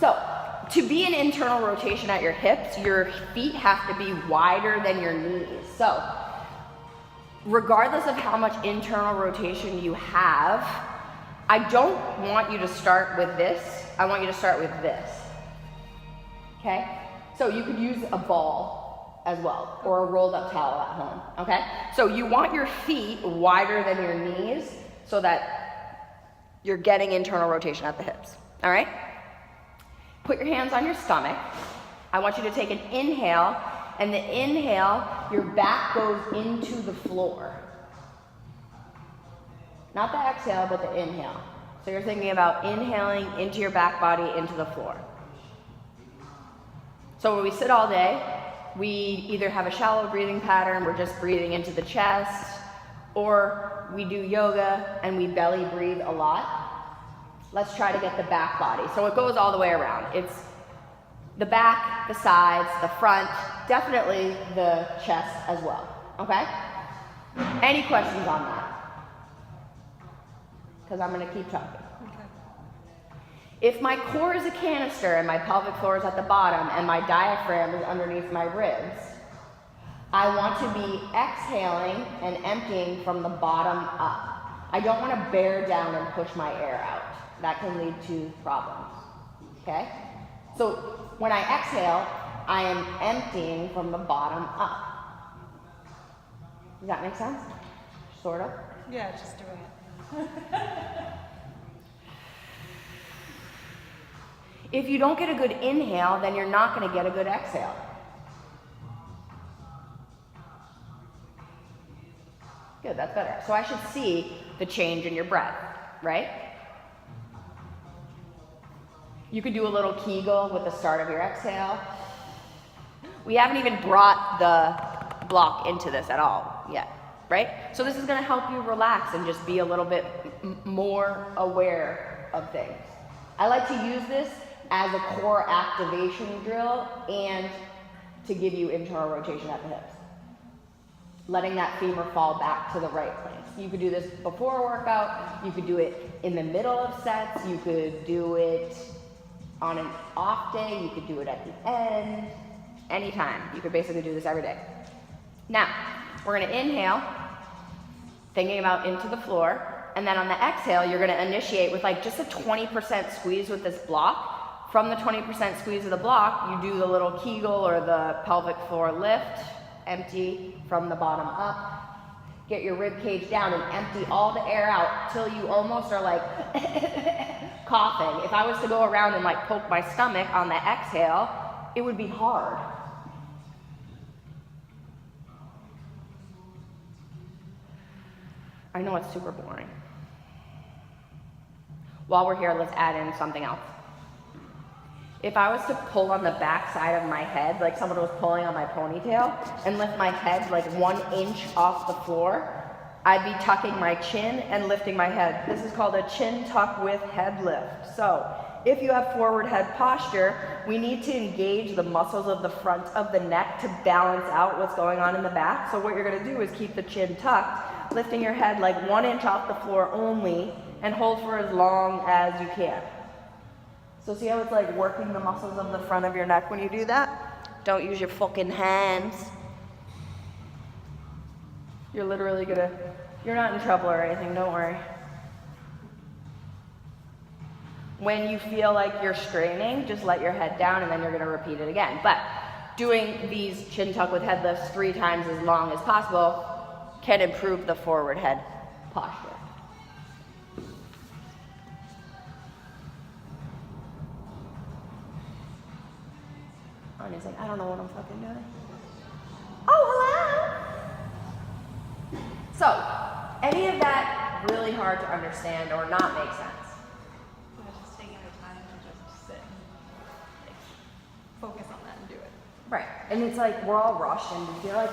So to be an internal rotation at your hips, your feet have to be wider than your knees. So regardless of how much internal rotation you have, I don't want you to start with this. I want you to start with this. Okay? So you could use a ball as well, or a rolled up towel at home. Okay? So you want your feet wider than your knees so that you're getting internal rotation at the hips. All right? Put your hands on your stomach. I want you to take an inhale, and the inhale, your back goes into the floor. Not the exhale, but the inhale. So you're thinking about inhaling into your back body, into the floor. So when we sit all day, we either have a shallow breathing pattern, we're just breathing into the chest, or we do yoga and we belly breathe a lot. Let's try to get the back body. So it goes all the way around. It's the back, the sides, the front, definitely the chest as well, okay? Any questions on that? Because I'm gonna keep talking. Okay. If my core is a canister and my pelvic floor is at the bottom and my diaphragm is underneath my ribs, I want to be exhaling and emptying from the bottom up. I don't want to bear down and push my air out. That can lead to problems, okay? So when I exhale, I am emptying from the bottom up. Does that make sense? Sort of? Yeah, just doing it. If you don't get a good inhale, then you're not going to get a good exhale. Good, that's better. So I should see the change in your breath, right? You could do a little Kegel with the start of your exhale. We haven't even brought the block into this at all yet, right? So this is going to help you relax and just be a little bit more aware of things. I like to use this as a core activation drill and to give you internal rotation at the hips. Letting that femur fall back to the right place. You could do this before a workout. You could do it in the middle of sets. You could do it on an off day. You could do it at the end. Anytime. You could basically do this every day. Now, we're going to inhale, thinking about into the floor. And then on the exhale, you're going to initiate with like just a 20% squeeze with this block. From the 20% squeeze of the block, you do the little Kegel or the pelvic floor lift. Empty from the bottom up. Get your rib cage down and empty all the air out till you almost are like coughing. If I was to go around and like poke my stomach on the exhale, it would be hard. I know it's super boring. While we're here, let's add in something else. If I was to pull on the back side of my head, like someone was pulling on my ponytail, and lift my head like 1 inch off the floor, I'd be tucking my chin and lifting my head. This is called a chin tuck with head lift. So if you have forward head posture, we need to engage the muscles of the front of the neck to balance out what's going on in the back. So what you're gonna do is keep the chin tucked, lifting your head like 1 inch off the floor only, and hold for as long as you can. So see how it's like working the muscles of the front of your neck when you do that? Don't use your fucking hands. You're literally gonna, you're not in trouble or anything, don't worry. When you feel like you're straining, just let your head down and then you're gonna repeat it again. But doing these chin tuck with head lifts 3 times as long as possible can improve the forward head posture. He's like, I don't know what I'm fucking doing. Oh, hello! So, any of that really hard to understand or not make sense? Just taking the time to just sit and like, focus on that and do it. Right. And it's like we're all rushed and we feel like